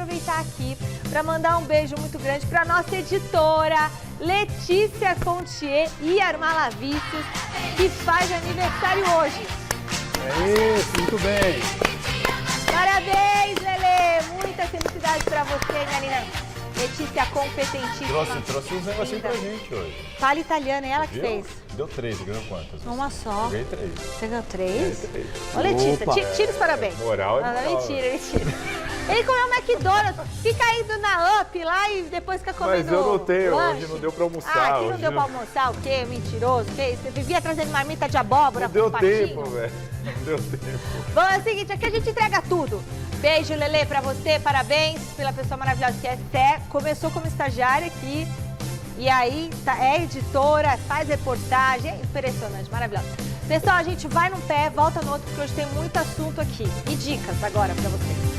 aproveitar aqui para mandar um beijo muito grande para nossa editora, Letícia Contier e Armalavicius, que faz aniversário hoje. É isso, muito bem. Parabéns, Lelê! Muita felicidade para você, minha linda. Letícia competentíssima. Trouxe uns negocinhos pra gente hoje. Fala italiana, é ela que fez. Deu 3, ganhou quantas? Uma só. Ganhei 3. Você ganhou 3? Ô, Opa. Letícia, tira os parabéns. Moral é Não, moral. mentira. Ele comeu McDonald's, fica indo na Up lá e depois fica comendo Mas eu não tenho, lanche. hoje não deu pra almoçar. Ah, aqui não hoje deu pra almoçar, o quê? Mentiroso, o quê? Você vivia trazendo marmita de abóbora Não deu com patinho. tempo, velho. Não deu tempo. Bom, é o seguinte, aqui a gente entrega tudo. Beijo, Lelê, pra você, parabéns pela pessoa maravilhosa que é Sé. Começou como estagiária aqui, e aí é editora, faz reportagem, é impressionante, maravilhosa. Pessoal, a gente vai num pé, volta no outro, porque hoje tem muito assunto aqui. E dicas agora pra vocês.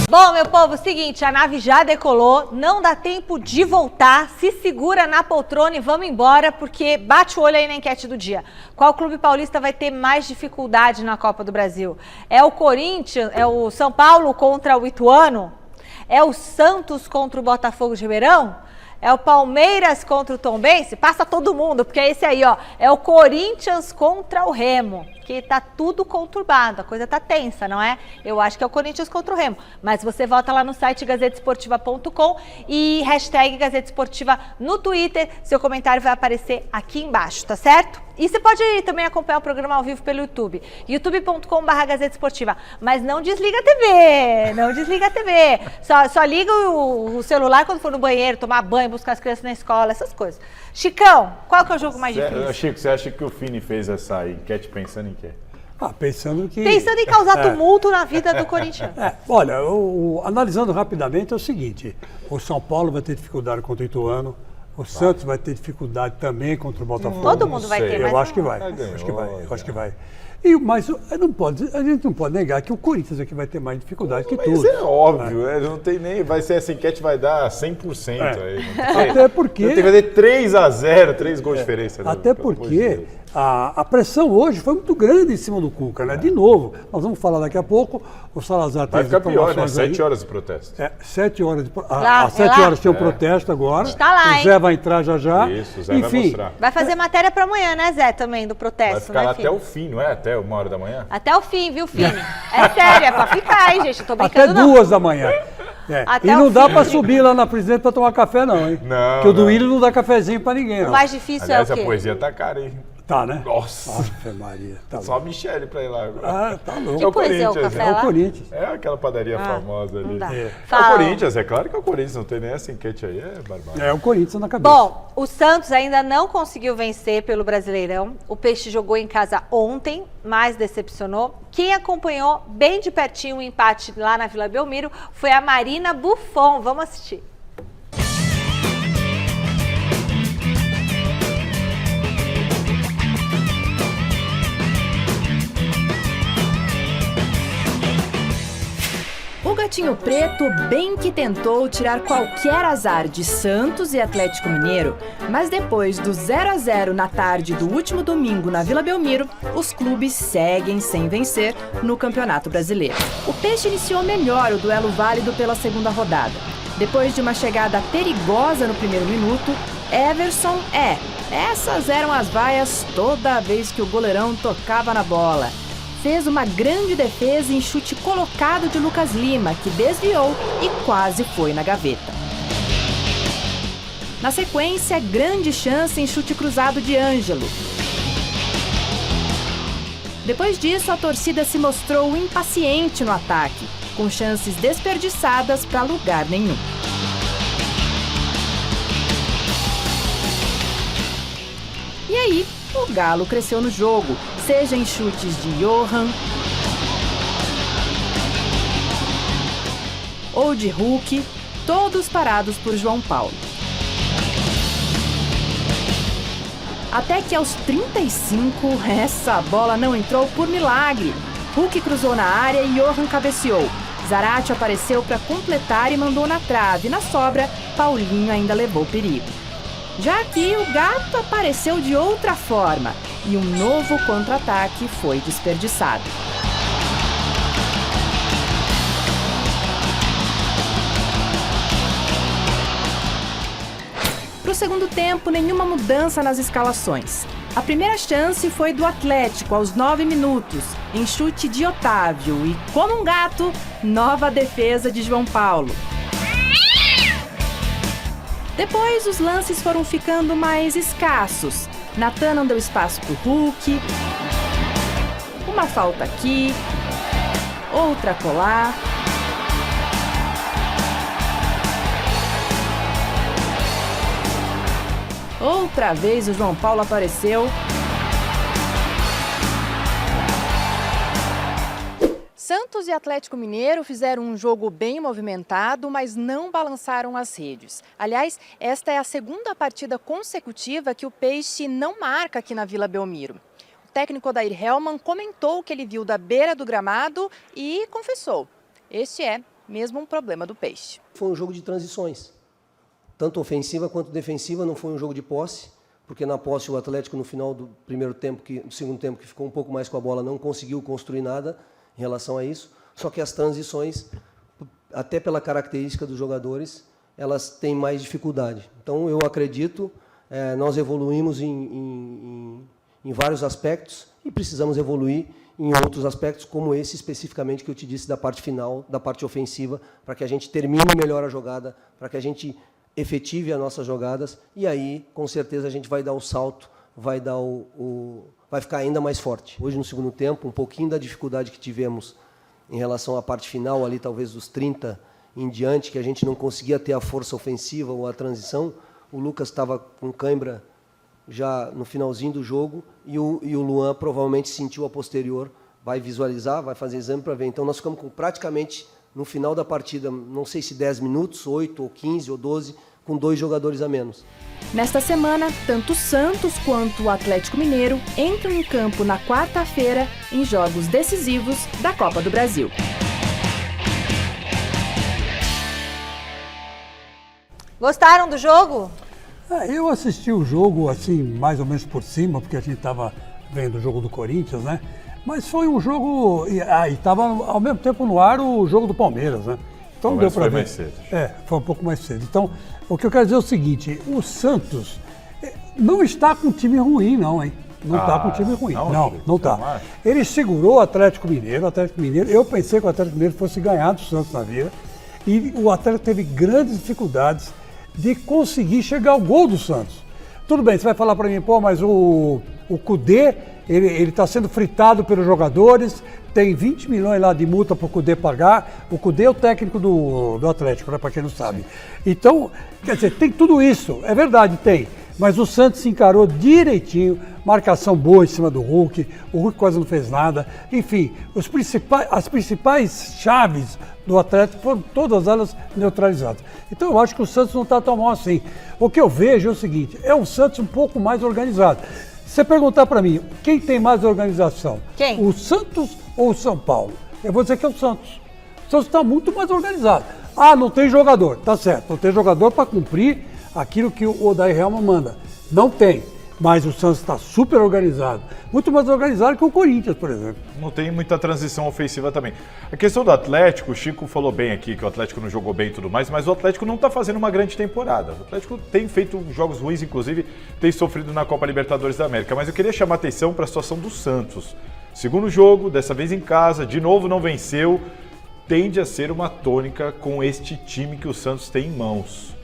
Bom, meu povo, seguinte, a nave já decolou, não dá tempo de voltar, se segura na poltrona e vamos embora, porque bate o olho aí na enquete do dia. Qual clube paulista vai ter mais dificuldade na Copa do Brasil? É o Corinthians, é o São Paulo contra o Ituano? É o Santos contra o Botafogo de Ribeirão? É o Palmeiras contra o Tombense? Passa todo mundo, porque é esse aí, ó. É o Corinthians contra o Remo, que tá tudo conturbado, a coisa tá tensa, não é? Eu acho que é o Corinthians contra o Remo. Mas você volta lá no site gazetesportiva.com e hashtag Gazeta Esportiva no Twitter. Seu comentário vai aparecer aqui embaixo, tá certo? E você pode também acompanhar o programa ao vivo pelo YouTube, youtube.com/Gazeta Esportiva. Mas não desliga a TV, não desliga a TV. Só liga o celular quando for no banheiro, tomar banho, buscar as crianças na escola, essas coisas. Chicão, qual que é o jogo mais difícil? Chico, você acha que o Fini fez essa enquete pensando em quê? Pensando em causar tumulto na vida do Corinthians. Olha, analisando rapidamente é o seguinte, o São Paulo vai ter dificuldade contra o Ituano, o Santos vai ter dificuldade também contra o Botafogo. Todo mundo vai ter, mas eu acho que vai. Eu acho que vai. Mas a gente não pode negar que o Corinthians é que vai ter mais dificuldade que tudo. Isso é óbvio, não tem nem. Vai ser essa enquete, vai dar 100% aí. Até porque. Tem que fazer 3-0, 3 gols de diferença. Até porque a pressão hoje foi muito grande em cima do Cuca, né? De novo, nós vamos falar daqui a pouco. O Salazar vai teve ficar pior, né? 7 aí. horas de protesto. 7 horas de protesto. Às 7 horas tem um protesto agora. Está lá, o Zé vai entrar já. Isso, o Zé vai mostrar. Vai fazer matéria para amanhã, né, Zé, também, do protesto. Vai ficar lá até o fim, não é? Até 1h da Até o fim, viu, Fini? É sério, é pra ficar, hein, gente? Eu tô brincando, até 2 da manhã. E não dá pra subir lá na presidente pra tomar café, não, hein? Não. Porque o do Willian não dá cafezinho pra ninguém, não. O mais difícil Aliás, é o quê? a poesia tá cara, hein? Tá, né? Nossa. Ave Maria. Tá Só a Michele pra ir lá agora. Tá louco. Que poesia é o café É o lá? Corinthians. É aquela padaria famosa ali. Não dá. É Fala. o Corinthians, é claro que é o Corinthians, não tem nem essa enquete aí, é barbárie. É o Corinthians na cabeça. Bom, o Santos ainda não conseguiu vencer pelo Brasileirão. O Peixe jogou em casa ontem, mas decepcionou. Quem acompanhou bem de pertinho o empate lá na Vila Belmiro foi a Marina Buffon. Vamos assistir. O Gatinho Preto bem que tentou tirar qualquer azar de Santos e Atlético Mineiro, mas depois do 0-0 na tarde do último domingo na Vila Belmiro, os clubes seguem sem vencer no Campeonato Brasileiro. O Peixe iniciou melhor o duelo válido pela segunda rodada. Depois de uma chegada perigosa no primeiro minuto, Everson essas eram as vaias toda vez que o goleirão tocava na bola. Fez uma grande defesa em chute colocado de Lucas Lima, que desviou e quase foi na gaveta. Na sequência, grande chance em chute cruzado de Ângelo. Depois disso, a torcida se mostrou impaciente no ataque, com chances desperdiçadas para lugar nenhum. E aí, o Galo cresceu no jogo, seja em chutes de Johan ou de Hulk, todos parados por João Paulo. Até que aos 35, essa bola não entrou por milagre. Hulk cruzou na área e Johan cabeceou. Zarate apareceu para completar e mandou na trave. Na sobra, Paulinho ainda levou perigo. Já aqui, o Gato apareceu de outra forma e um novo contra-ataque foi desperdiçado. segundo tempo, nenhuma mudança nas escalações. A primeira chance foi do Atlético aos 9 minutos, em chute de Otávio e, como um gato, nova defesa de João Paulo. Depois, os lances foram ficando mais escassos. Natan não deu espaço para o Hulk, uma falta aqui, outra colar. Outra vez o João Paulo apareceu. Santos e Atlético Mineiro fizeram um jogo bem movimentado, mas não balançaram as redes. Aliás, esta é a segunda partida consecutiva que o Peixe não marca aqui na Vila Belmiro. O técnico Odair Hellmann comentou o que ele viu da beira do gramado e confessou: este é mesmo um problema do Peixe. Foi um jogo de transições. Tanto ofensiva quanto defensiva, não foi um jogo de posse, porque na posse o Atlético no final do segundo tempo, que ficou um pouco mais com a bola, não conseguiu construir nada em relação a isso. Só que as transições, até pela característica dos jogadores, elas têm mais dificuldade. Então eu acredito, nós evoluímos em vários aspectos e precisamos evoluir em outros aspectos, como esse especificamente que eu te disse da parte final, da parte ofensiva, para que a gente termine melhor a jogada, para que a gente efetive as nossas jogadas, e aí, com certeza, a gente vai dar o salto, vai ficar ainda mais forte. Hoje, no segundo tempo, um pouquinho da dificuldade que tivemos em relação à parte final, ali talvez dos 30 em diante, que a gente não conseguia ter a força ofensiva ou a transição. O Lucas estava com cãibra já no finalzinho do jogo, e o Luan provavelmente sentiu a posterior, vai visualizar, vai fazer exame para ver. Então, nós ficamos com praticamente, no final da partida, não sei se 10 minutos, 8 ou 15 ou 12, com 2 jogadores a menos. Nesta semana, tanto o Santos quanto o Atlético Mineiro entram em campo na quarta-feira em jogos decisivos da Copa do Brasil. Gostaram do jogo? Eu assisti o jogo assim, mais ou menos por cima, porque a gente estava vendo o jogo do Corinthians, né? Mas foi um jogo, e estava ao mesmo tempo no ar o jogo do Palmeiras, né? Então não deu para ver. Mais cedo. Foi um pouco mais cedo. Então, o que eu quero dizer é o seguinte: o Santos não está com um time ruim, não, hein? Não está com um time ruim. Não está. Ele segurou o Atlético Mineiro. Eu pensei que o Atlético Mineiro fosse ganhar do Santos na vida. E o Atlético teve grandes dificuldades de conseguir chegar ao gol do Santos. Tudo bem, você vai falar para mim, pô, mas o Cudê, ele está sendo fritado pelos jogadores, tem 20 milhões lá de multa para o Cudê pagar. O Cudê é o técnico do Atlético, né, para quem não sabe. Então, quer dizer, tem tudo isso, é verdade, tem. Mas o Santos se encarou direitinho, marcação boa em cima do Hulk, o Hulk quase não fez nada. Enfim, as principais chaves do Atlético foram todas elas neutralizadas. Então eu acho que o Santos não está tão mal assim. O que eu vejo é o seguinte, é um Santos um pouco mais organizado. Se você perguntar para mim, quem tem mais organização? Quem? O Santos ou o São Paulo? Eu vou dizer que é o Santos. O Santos está muito mais organizado. Ah, não tem jogador. Tá certo, não tem jogador para cumprir aquilo que o Odair Hellmann manda. Não tem. Mas o Santos está super organizado. Muito mais organizado que o Corinthians, por exemplo. Não tem muita transição ofensiva também. A questão do Atlético, o Chico falou bem aqui que o Atlético não jogou bem e tudo mais, mas o Atlético não está fazendo uma grande temporada. O Atlético tem feito jogos ruins, inclusive tem sofrido na Copa Libertadores da América. Mas eu queria chamar a atenção para a situação do Santos. Segundo jogo, dessa vez em casa, de novo não venceu. Tende a ser uma tônica com este time que o Santos tem em mãos.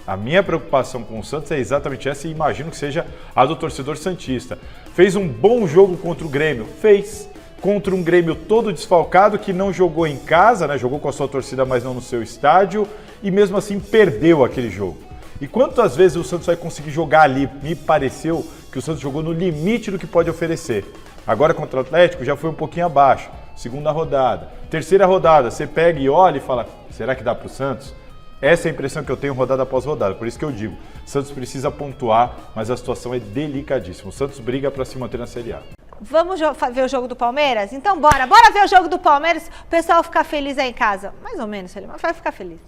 A minha preocupação com o Santos é exatamente essa e imagino que seja a do torcedor santista. Fez um bom jogo contra o Grêmio? Fez. Contra um Grêmio todo desfalcado, que não jogou em casa, né? Jogou com a sua torcida, mas não no seu estádio, e mesmo assim perdeu aquele jogo. E quantas vezes o Santos vai conseguir jogar ali? Me pareceu que o Santos jogou no limite do que pode oferecer. Agora contra o Atlético já foi um pouquinho abaixo. Segunda rodada. Terceira rodada, você pega e olha e fala, será que dá para o Santos? Essa é a impressão que eu tenho rodada após rodada, por isso que eu digo, Santos precisa pontuar, mas a situação é delicadíssima. O Santos briga para se manter na Série A. Vamos ver o jogo do Palmeiras? Então bora ver o jogo do Palmeiras, o pessoal ficar feliz aí em casa. Mais ou menos, mas vai ficar feliz.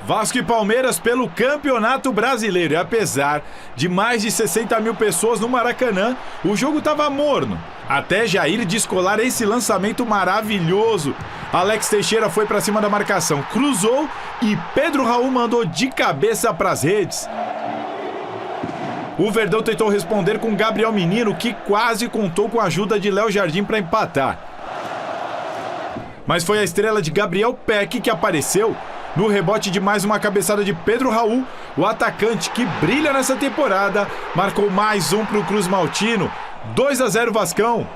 Vasco e Palmeiras pelo Campeonato Brasileiro. E apesar de mais de 60 mil pessoas no Maracanã, o jogo estava morno. Até Jair descolar esse lançamento maravilhoso. Alex Teixeira foi para cima da marcação, cruzou e Pedro Raul mandou de cabeça para as redes. O Verdão tentou responder com Gabriel Menino, que quase contou com a ajuda de Léo Jardim para empatar. Mas foi a estrela de Gabriel Peck que apareceu no rebote de mais uma cabeçada de Pedro Raul. O atacante que brilha nessa temporada marcou mais um para o Cruz Maltino. 2-0 Vascão.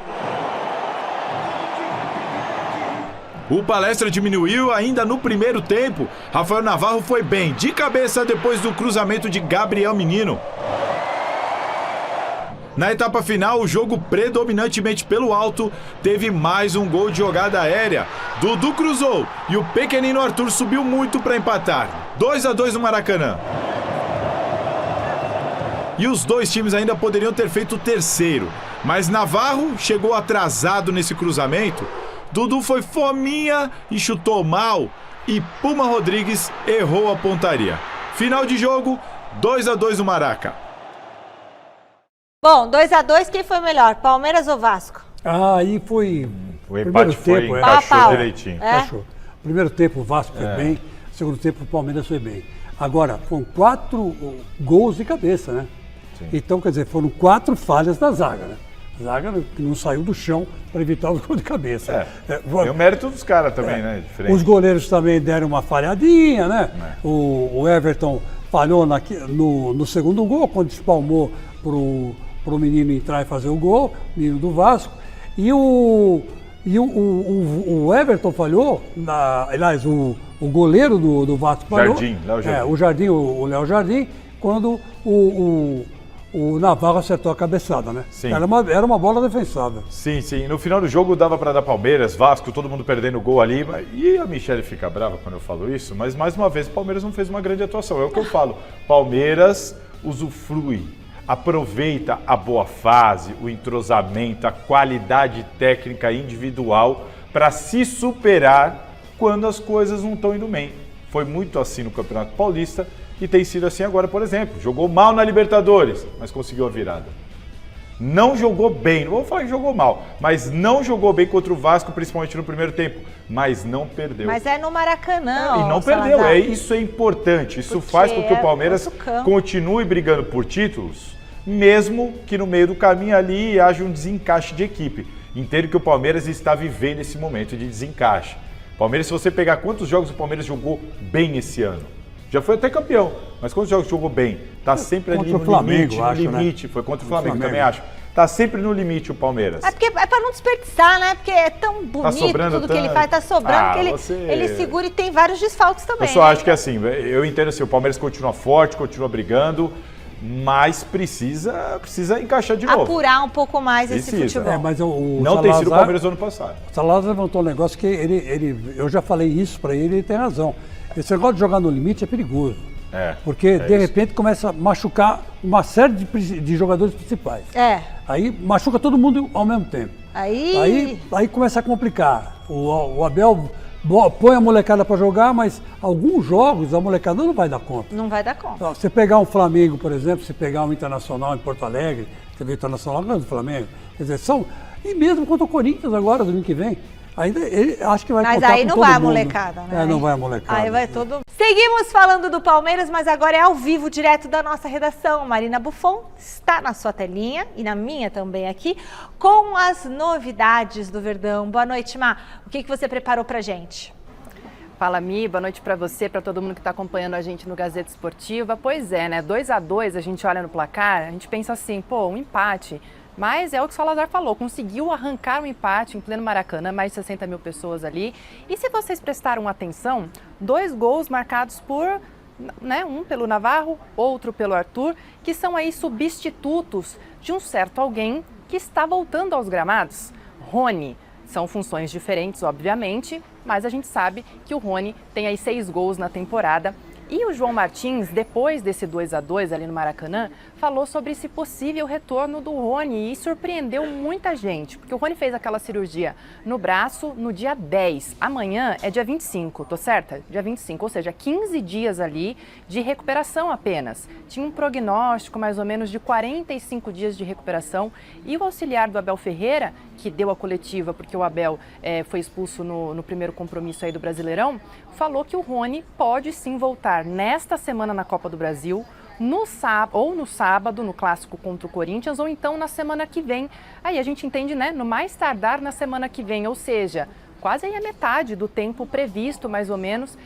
O Palestra diminuiu ainda no primeiro tempo. Rafael Navarro foi bem de cabeça depois do cruzamento de Gabriel Menino. Na etapa final, o jogo predominantemente pelo alto teve mais um gol de jogada aérea. Dudu cruzou e o pequenino Arthur subiu muito para empatar. 2-2 no Maracanã. E os dois times ainda poderiam ter feito o terceiro, mas Navarro chegou atrasado nesse cruzamento. Dudu foi fominha e chutou mal. E Puma Rodrigues errou a pontaria. Final de jogo, 2-2 no Maraca. Bom, 2-2, quem foi melhor, Palmeiras ou Vasco? Aí foi... O empate foi, tempo, encaixou direitinho. Encaixou. Primeiro tempo o Vasco foi bem, segundo tempo o Palmeiras foi bem. Agora, foram 4 gols de cabeça, né? Sim. Então, quer dizer, foram 4 falhas da zaga, né? A zaga que não saiu do chão para evitar os gols de cabeça. Tem o mérito dos caras também, né? Diferente. Os goleiros também deram uma falhadinha, né? O Everton falhou no segundo gol, quando espalmou para o menino entrar e fazer o gol, menino do Vasco. E o Everton falhou, aliás, o goleiro do Vasco falhou. Léo Jardim. O Léo Jardim, quando o Navarro acertou a cabeçada, né? Sim. Era uma bola defensável. Sim. No final do jogo dava para dar Palmeiras, Vasco, todo mundo perdendo o gol ali. E a Michele fica brava quando eu falo isso, mas mais uma vez o Palmeiras não fez uma grande atuação. É o que eu falo. Palmeiras usufrui, aproveita a boa fase, o entrosamento, a qualidade técnica individual para se superar quando as coisas não estão indo bem. Foi muito assim no Campeonato Paulista e tem sido assim agora, por exemplo. Jogou mal na Libertadores, mas conseguiu a virada. Não jogou bem, não vou falar que jogou mal, mas não jogou bem contra o Vasco, principalmente no primeiro tempo, mas não perdeu. Mas é no Maracanã, e não perdeu, isso é importante. Isso faz com que o Palmeiras continue brigando por títulos, mesmo que no meio do caminho ali haja um desencaixe de equipe. Entendo que o Palmeiras está vivendo esse momento de desencaixe. Palmeiras, se você pegar quantos jogos o Palmeiras jogou bem esse ano, já foi até campeão, mas quantos jogos jogou bem? Está sempre ali no limite, foi contra o Flamengo, também acho. Está sempre no limite o Palmeiras. É para não desperdiçar, né? Porque é tão bonito tudo que ele faz, tá sobrando, que ele segura e tem vários desfalques também. Eu só acho que assim, eu entendo assim, o Palmeiras continua forte, continua brigando, mas precisa encaixar de novo. Apurar um pouco mais esse futebol. Mas não tem sido o Palmeiras do ano passado. O Salazar levantou um negócio que eu já falei isso para ele tem razão. Esse negócio de jogar no limite é perigoso. Porque de repente começa a machucar uma série de jogadores principais. Aí machuca todo mundo ao mesmo tempo. Aí começa a complicar. O Abel põe a molecada para jogar, mas alguns jogos a molecada não vai dar conta. Não vai dar conta. Você pegar um Flamengo, por exemplo, se pegar um Internacional em Porto Alegre, você vê o Internacional ganhando do Flamengo. Quer dizer, e mesmo contra o Corinthians agora, domingo que vem. Ainda acho que vai contar com todo mundo. Mas aí não vai a molecada, né? Não vai a molecada. Aí vai todo. Seguimos falando do Palmeiras, mas agora é ao vivo, direto da nossa redação. Marina Buffon está na sua telinha e na minha também aqui, com as novidades do Verdão. Boa noite, Má. O que você preparou pra gente? Fala, Mi, boa noite para você, para todo mundo que está acompanhando a gente no Gazeta Esportiva. Pois é, né? 2-2, a gente olha no placar, a gente pensa assim, um empate. Mas é o que o Salazar falou, conseguiu arrancar um empate em pleno Maracanã, mais de 60 mil pessoas ali. E se vocês prestaram atenção, 2 gols marcados por, um pelo Navarro, outro pelo Arthur, que são aí substitutos de um certo alguém que está voltando aos gramados. Rony. São funções diferentes, obviamente, mas a gente sabe que o Rony tem aí 6 gols na temporada. E o João Martins, depois desse 2-2 ali no Maracanã, falou sobre esse possível retorno do Rony e surpreendeu muita gente, porque o Rony fez aquela cirurgia no braço no dia 10. Amanhã é dia 25, tô certa? Dia 25, ou seja, 15 dias ali de recuperação apenas. Tinha um prognóstico mais ou menos de 45 dias de recuperação e o auxiliar do Abel Ferreira, que deu a coletiva porque o Abel foi expulso no primeiro compromisso aí do Brasileirão, falou que o Rony pode sim voltar nesta semana na Copa do Brasil, no sábado, no clássico contra o Corinthians, ou então na semana que vem. Aí a gente entende, né? No mais tardar na semana que vem, ou seja, quase aí a metade do tempo previsto, mais ou menos,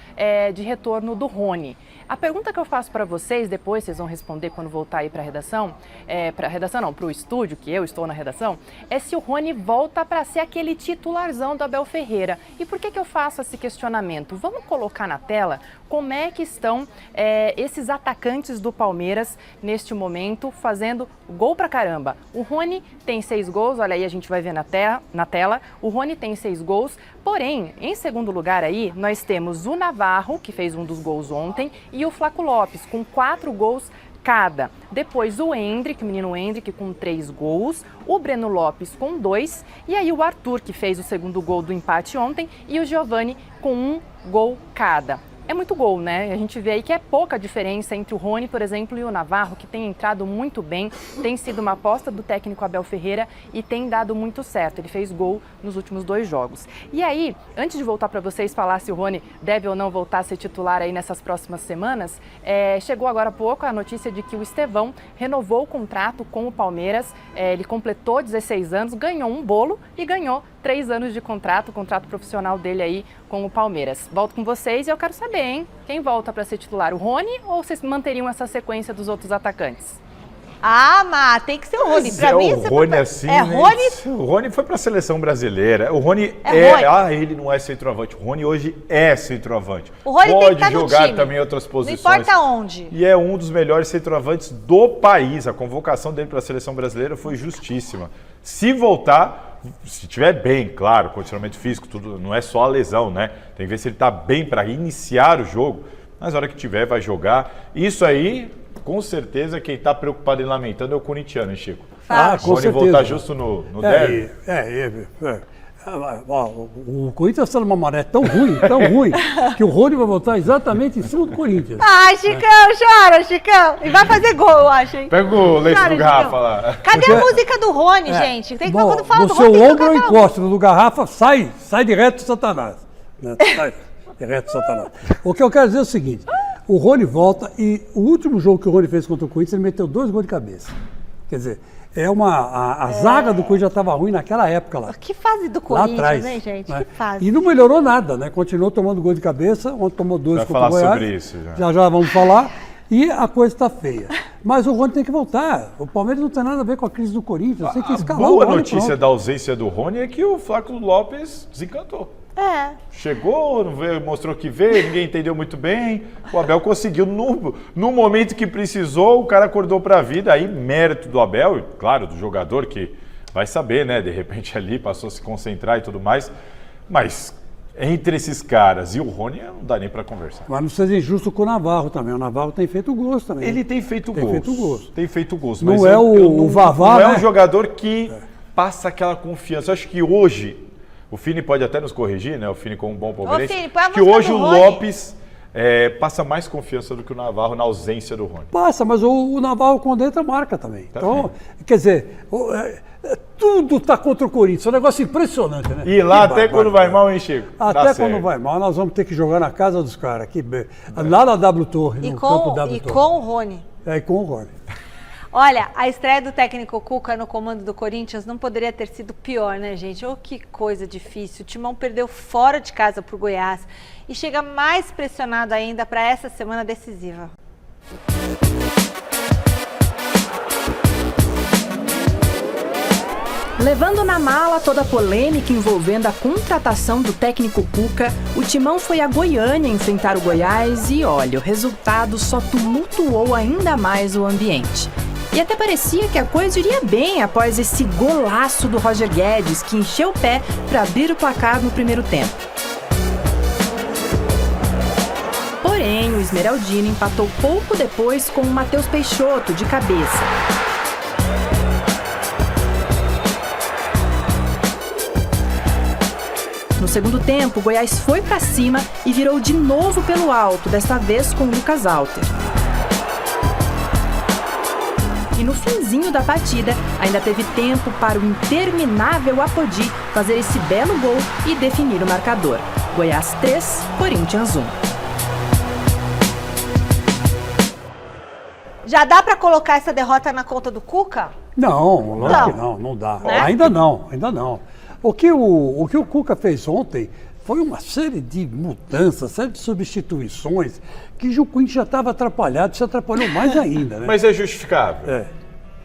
de retorno do Rony. A pergunta que eu faço para vocês, depois vocês vão responder quando voltar aí para a redação, para o estúdio, que eu estou na redação, é se o Rony volta para ser aquele titularzão do Abel Ferreira. E por que eu faço esse questionamento? Vamos colocar na tela como é que estão esses atacantes do Palmeiras neste momento, fazendo gol pra caramba. O Rony tem 6 gols, olha aí, a gente vai ver na tela. O Rony tem 6 gols, porém, em segundo lugar aí, nós temos o Navarro, que fez um dos gols ontem, e o Flaco Lopes, com 4 gols cada. Depois o Endrick, o menino Endrick, com 3 gols, o Breno Lopes com 2, e aí o Arthur, que fez o segundo gol do empate ontem, e o Giovani com 1 gol cada. É muito gol, né? A gente vê aí que é pouca diferença entre o Rony, por exemplo, e o Navarro, que tem entrado muito bem, tem sido uma aposta do técnico Abel Ferreira e tem dado muito certo. Ele fez gol nos últimos 2 jogos. E aí, antes de voltar para vocês falar se o Rony deve ou não voltar a ser titular aí nessas próximas semanas, chegou agora há pouco a notícia de que o Estevão renovou o contrato com o Palmeiras. Ele completou 16 anos, ganhou um bolo e ganhou 3 anos de contrato, o contrato profissional dele aí com o Palmeiras. Volto com vocês e eu quero saber, hein? Quem volta para ser titular, o Rony ou vocês manteriam essa sequência dos outros atacantes? Ah, mas tem que ser o Rony. Pra mim, o Rony assim, Rony... O Rony foi para a seleção brasileira. O Rony Rony. ele não é centroavante. O Rony hoje é centroavante. O Rony pode tem que estar jogar no time. também em outras posições. Não importa onde. E é um dos melhores centroavantes do país. A convocação dele para a seleção brasileira foi justíssima. Se voltar, se estiver bem, claro, condicionamento físico, tudo, não é só a lesão, né? Tem que ver se ele está bem para iniciar o jogo. Mas na hora que tiver, vai jogar. Isso aí, com certeza, quem está preocupado e lamentando é o corintiano, hein, Chico? Com certeza. Voltar justo no derby. O Corinthians está numa maré tão ruim, que o Rony vai voltar exatamente em cima do Corinthians. Ai, Chicão, chora, Chicão. E vai fazer gol, eu acho, hein? Pega o leite Chora, do Garrafa Chicão. lá. Cadê a música do Rony, gente? Tem que quando fala do seu Rony, tem que ombro tocar eu aquela encosto no Garrafa, sai de reto Satanás. Né? Sai de reto Satanás. O que eu quero dizer é o seguinte, o Rony volta e o último jogo que o Rony fez contra o Corinthians, ele meteu 2 gols de cabeça. Quer dizer, a zaga do Corinthians já estava ruim naquela época lá. Que fase do Lá Corinthians, atrás, né, gente? Né? Que fase. E não melhorou nada, né? Continuou tomando gol de cabeça, ontem tomou 2 Vai contra o falar Goiás. sobre isso já. Já vamos falar. E a coisa está feia. Mas o Rony tem que voltar. O Palmeiras não tem nada a ver com a crise do Corinthians. Tem que escalar o boa Rony, notícia pronto. da ausência do Rony é que o Flaco Lopes desencantou. Chegou, não veio, mostrou que veio, ninguém entendeu muito bem. O Abel conseguiu, no momento que precisou, o cara acordou para a vida. Aí, mérito do Abel, e claro, do jogador que vai saber, né? De repente ali passou a se concentrar e tudo mais. Mas entre esses caras e o Rony, não dá nem para conversar. Mas não seja injusto com o Navarro também. O Navarro tem feito gols também. Ele tem feito gols. Tem feito gols. Não mas é o Vavá, não é né? um jogador que passa aquela confiança. Eu acho que hoje, o Fini pode até nos corrigir, né? O Fini como um bom palmeirense. Fini, põe a que música hoje do o Rony. Lopes passa mais confiança do que o Navarro na ausência do Rony. Passa, mas o Navarro quando entra marca também. Então, quer dizer, tudo está contra o Corinthians. É um negócio impressionante, né? E lá até quando vai mal, hein, Chico? Até quando vai mal, nós vamos ter que jogar na casa dos caras. Lá na W Torre, no campo W Torre. Com o Rony. E com o Rony. Olha, a estreia do técnico Cuca no comando do Corinthians não poderia ter sido pior, né, gente? Oh, que coisa difícil. O Timão perdeu fora de casa pro Goiás e chega mais pressionado ainda para essa semana decisiva. Levando na mala toda a polêmica envolvendo a contratação do técnico Cuca, o Timão foi a Goiânia enfrentar o Goiás e, olha, o resultado só tumultuou ainda mais o ambiente. E até parecia que a coisa iria bem após esse golaço do Roger Guedes, que encheu o pé para abrir o placar no primeiro tempo. Porém, o Esmeraldino empatou pouco depois com o Matheus Peixoto, de cabeça. No segundo tempo, o Goiás foi para cima e virou de novo pelo alto, desta vez com o Lucas Alter. E no finzinho da partida, ainda teve tempo para o interminável Apodi fazer esse belo gol e definir o marcador. Goiás 3, Corinthians 1. Já dá para colocar essa derrota na conta do Cuca? Não, lógico que não dá. Né? Ainda não. O que o Cuca fez ontem foi uma série de mudanças, série de substituições, que o Corinthians já estava atrapalhado, se atrapalhou mais ainda, né? Mas é justificável. É.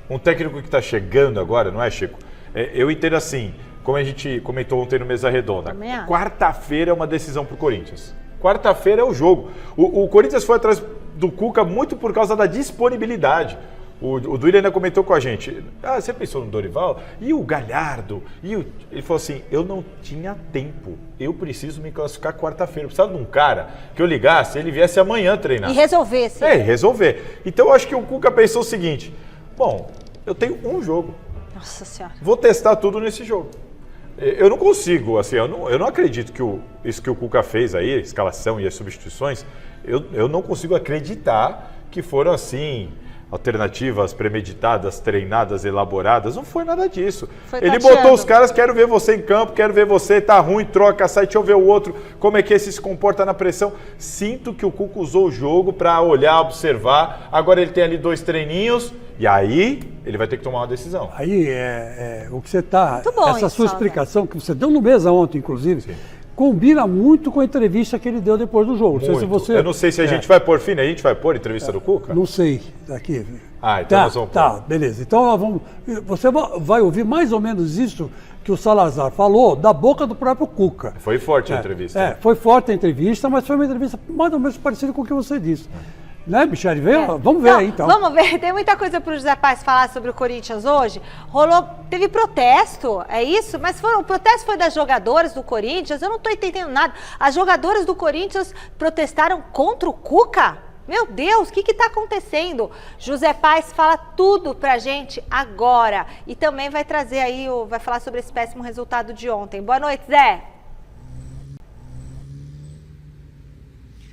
Um técnico que está chegando agora, não é, Chico? Eu entendo assim, como a gente comentou ontem no Mesa Redonda, quarta-feira é uma decisão para o Corinthians. Quarta-feira é o jogo. O Corinthians foi atrás do Cuca muito por causa da disponibilidade. O Duílio ainda comentou com a gente, você pensou no Dorival? E o Galhardo? Ele falou assim, eu não tinha tempo, eu preciso me classificar quarta-feira. Eu precisava de um cara que eu ligasse, ele viesse amanhã treinar. E resolvesse. Resolver. Então eu acho que o Cuca pensou o seguinte, bom, eu tenho um jogo. Nossa Senhora. Vou testar tudo nesse jogo. Eu não consigo, assim, eu não acredito que isso que o Cuca fez aí, a escalação e as substituições, eu não consigo acreditar que foram assim... alternativas premeditadas, treinadas, elaboradas, não foi nada disso. Ele botou os caras, quero ver você em campo, quero ver você, tá ruim, troca, sai, deixa eu ver o outro, como é que esse se comporta na pressão. Sinto que o Cuca usou o jogo para olhar, observar, agora ele tem ali 2 treininhos, e aí ele vai ter que tomar uma decisão. Aí o que você está, essa isso, sua explicação que você deu no Mesa ontem, inclusive, sim, combina muito com a entrevista que ele deu depois do jogo. Não sei se você... Eu não sei se a gente vai pôr fim, a gente vai pôr entrevista do Cuca? Não sei, aqui. Então nós vamos pôr. Tá, beleza. Então nós vamos... Você vai ouvir mais ou menos isso que o Salazar falou da boca do próprio Cuca. Foi forte a entrevista. Foi forte a entrevista, mas foi uma entrevista mais ou menos parecida com o que você disse. Né, Michele? Vamos ver aí, então. Vamos ver. Tem muita coisa para o José Paz falar sobre o Corinthians hoje. Teve protesto, é isso? Mas o protesto foi das jogadoras do Corinthians? Eu não estou entendendo nada. As jogadoras do Corinthians protestaram contra o Cuca? Meu Deus, o que está acontecendo? José Paz fala tudo pra gente agora. E também vai trazer aí, vai falar sobre esse péssimo resultado de ontem. Boa noite, Zé.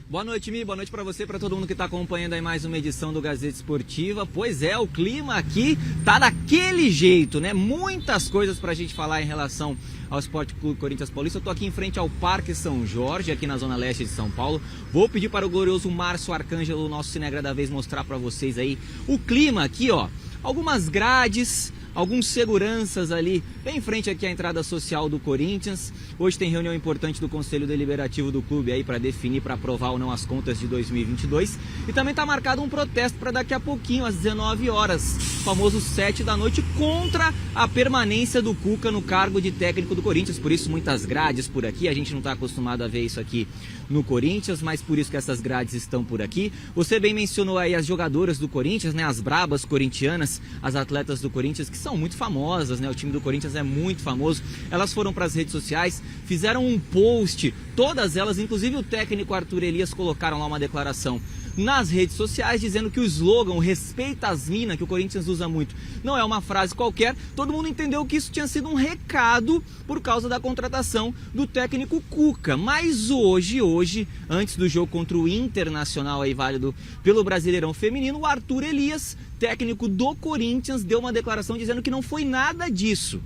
Boa noite, Mi. Boa noite para você, para todo mundo que está acompanhando aí mais uma edição do Gazeta Esportiva. Pois é, o clima aqui tá daquele jeito, né? Muitas coisas para a gente falar em relação ao Esporte Clube Corinthians Paulista. Eu tô aqui em frente ao Parque São Jorge, aqui na Zona Leste de São Paulo. Vou pedir para o glorioso Márcio Arcângelo, nosso Cinegra da vez, mostrar para vocês aí o clima aqui, ó. Algumas grades, alguns seguranças ali, bem em frente aqui à entrada social do Corinthians. Hoje tem reunião importante do Conselho Deliberativo do clube aí para definir, para aprovar ou não as contas de 2022. E também está marcado um protesto para daqui a pouquinho, às 19 horas, famoso 7 da noite, contra a permanência do Cuca no cargo de técnico do Corinthians. Por isso muitas grades por aqui, a gente não está acostumado a ver isso aqui no Corinthians, mas por isso que essas grades estão por aqui. Você bem mencionou aí as jogadoras do Corinthians, né, as brabas corintianas, as atletas do Corinthians, que são muito famosas, né, o time do Corinthians é muito famoso. Elas foram para as redes sociais, fizeram um post, todas elas, inclusive o técnico Arthur Elias, colocaram lá uma declaração nas redes sociais dizendo que o slogan "respeita as minas", que o Corinthians usa muito, não é uma frase qualquer. Todo mundo entendeu que isso tinha sido um recado por causa da contratação do técnico Cuca. Mas hoje, antes do jogo contra o Internacional aí válido pelo Brasileirão Feminino, o Arthur Elias, técnico do Corinthians, deu uma declaração dizendo que não foi nada disso.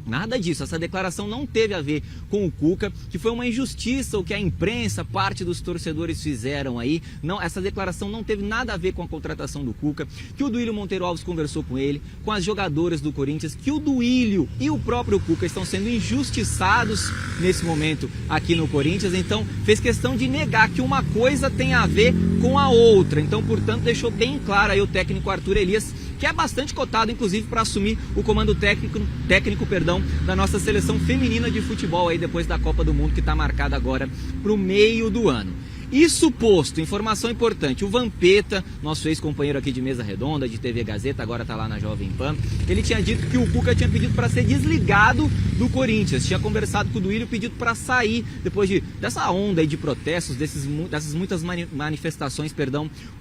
Nada disso, essa declaração não teve a ver com o Cuca, que foi uma injustiça o que a imprensa, parte dos torcedores fizeram aí. Não, essa declaração não teve nada a ver com a contratação do Cuca, que o Duílio Monteiro Alves conversou com ele, com as jogadoras do Corinthians, que o Duílio e o próprio Cuca estão sendo injustiçados nesse momento aqui no Corinthians. Então fez questão de negar que uma coisa tem a ver com a outra. Então, portanto, deixou bem claro aí o técnico Arthur Elias, que é bastante cotado, inclusive, para assumir o comando técnico, da nossa seleção feminina de futebol aí depois da Copa do Mundo, que está marcada agora para o meio do ano. Isso posto, informação importante, o Vampeta, nosso ex-companheiro aqui de mesa redonda, de TV Gazeta, agora tá lá na Jovem Pan, ele tinha dito que o Cuca tinha pedido para ser desligado do Corinthians, tinha conversado com o Duílio, pedido para sair, depois dessa onda aí de protestos, dessas muitas manifestações,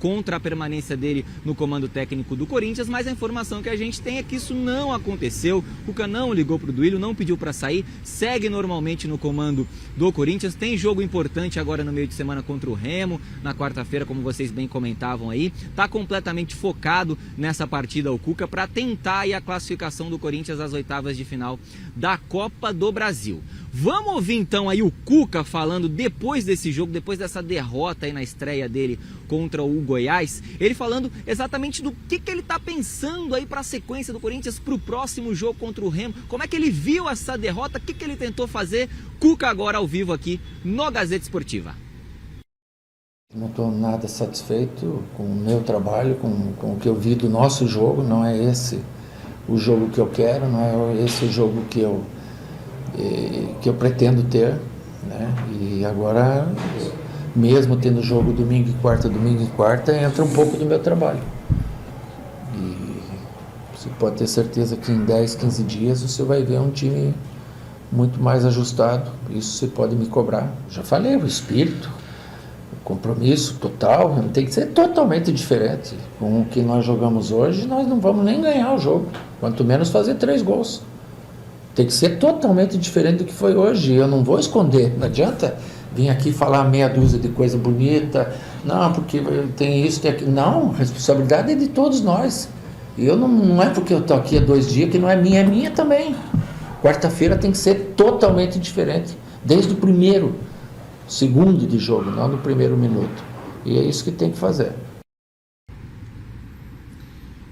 contra a permanência dele no comando técnico do Corinthians, mas a informação que a gente tem é que isso não aconteceu, o Cuca não ligou pro Duílio, não pediu para sair, segue normalmente no comando do Corinthians, tem jogo importante agora no meio de semana contra o Remo, na quarta-feira, como vocês bem comentavam aí, está completamente focado nessa partida o Cuca para tentar aí a classificação do Corinthians às oitavas de final da Copa do Brasil. Vamos ouvir então aí o Cuca falando depois desse jogo, depois dessa derrota aí na estreia dele contra o Goiás, ele falando exatamente do que ele está pensando aí para a sequência do Corinthians para o próximo jogo contra o Remo, como é que ele viu essa derrota, o que ele tentou fazer. Cuca agora ao vivo aqui no Gazeta Esportiva. Não estou nada satisfeito com o meu trabalho, com o que eu vi do nosso jogo. Não é esse o jogo que eu quero, não é esse o jogo que eu pretendo ter, né? E agora, mesmo tendo jogo domingo e quarta, entra um pouco do meu trabalho. E você pode ter certeza que em 10, 15 dias você vai ver um time muito mais ajustado. Isso você pode me cobrar. Já falei, o espírito, compromisso total, tem que ser totalmente diferente. Com o que nós jogamos hoje, nós não vamos nem ganhar o jogo, quanto menos fazer 3 gols. Tem que ser totalmente diferente do que foi hoje. Eu não vou esconder, não adianta vir aqui falar meia dúzia de coisa bonita, não, porque tem isso, tem aquilo. Não, a responsabilidade é de todos nós. E eu não é porque eu estou aqui há 2 dias que não é minha também. Quarta-feira tem que ser totalmente diferente, desde o primeiro segundo de jogo, não no primeiro minuto. E é isso que tem que fazer.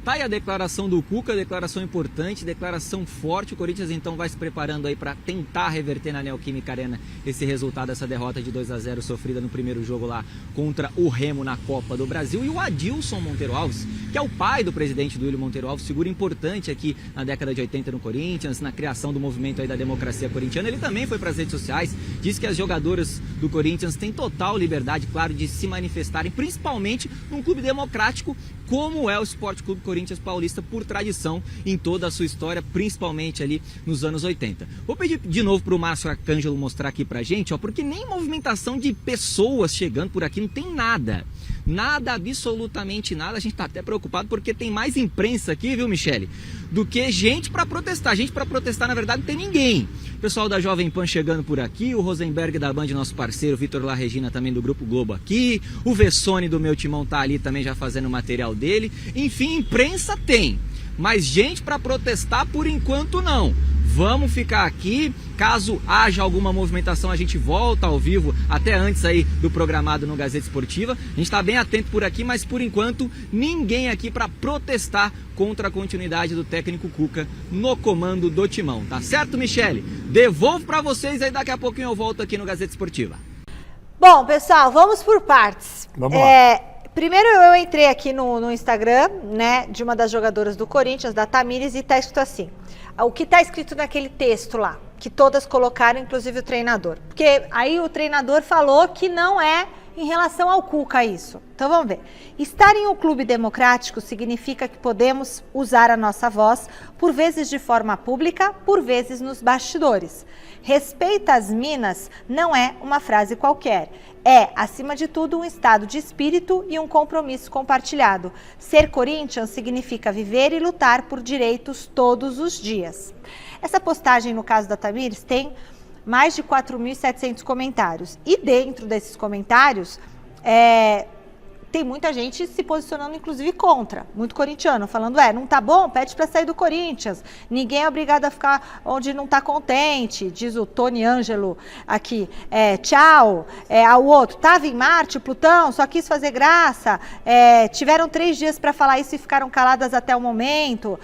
Tá aí a declaração do Cuca, declaração importante, declaração forte. O Corinthians então vai se preparando aí para tentar reverter na Neoquímica Arena esse resultado, essa derrota de 2-0 sofrida no primeiro jogo lá contra o Remo na Copa do Brasil. E o Adilson Monteiro Alves, que é o pai do presidente Duílio Monteiro Alves, figura importante aqui na década de 80 no Corinthians, na criação do movimento aí da democracia corintiana, ele também foi para as redes sociais, disse que as jogadoras do Corinthians têm total liberdade, claro, de se manifestarem, principalmente num clube democrático como é o Sport Clube Corinthians Paulista, por tradição em toda a sua história, principalmente ali nos anos 80. Vou pedir de novo para o Márcio Arcângelo mostrar aqui pra gente, ó, porque nem movimentação de pessoas chegando por aqui, não tem nada. Nada, absolutamente nada. A gente tá até preocupado porque tem mais imprensa aqui, viu, Michele, do que gente para protestar. Gente para protestar, na verdade, não tem ninguém. O pessoal da Jovem Pan chegando por aqui, o Rosenberg da Band, nosso parceiro, Vitor La Regina também do Grupo Globo aqui, o Vessone do Meu Timão tá ali também já fazendo o material dele. Enfim, imprensa tem, mas gente para protestar por enquanto não. Vamos ficar aqui, caso haja alguma movimentação a gente volta ao vivo, até antes aí do programado no Gazeta Esportiva. A gente está bem atento por aqui, mas por enquanto ninguém aqui para protestar contra a continuidade do técnico Cuca no comando do Timão. Tá certo, Michele? Devolvo para vocês aí, daqui a pouquinho eu volto aqui no Gazeta Esportiva. Bom, pessoal, vamos por partes. Vamos lá. Primeiro eu entrei aqui no Instagram, né, de uma das jogadoras do Corinthians, da Tamires, e tá escrito assim, o que tá escrito naquele texto lá, que todas colocaram, inclusive o treinador. Porque aí o treinador falou que não é em relação ao Cuca isso. Então vamos ver. Estar em um clube democrático significa que podemos usar a nossa voz, por vezes de forma pública, por vezes nos bastidores. Respeita as minas não é uma frase qualquer. É, acima de tudo, um estado de espírito e um compromisso compartilhado. Ser Corinthians significa viver e lutar por direitos todos os dias. Essa postagem, no caso da Tamires, tem mais de 4.700 comentários. E dentro desses comentários, tem muita gente se posicionando, inclusive, contra. Muito corintiano, falando, não tá bom, pede para sair do Corinthians. Ninguém é obrigado a ficar onde não tá contente, diz o Tony Ângelo aqui. Tchau. Ao outro, tava em Marte, Plutão, só quis fazer graça. Tiveram 3 dias para falar isso e ficaram caladas até o momento.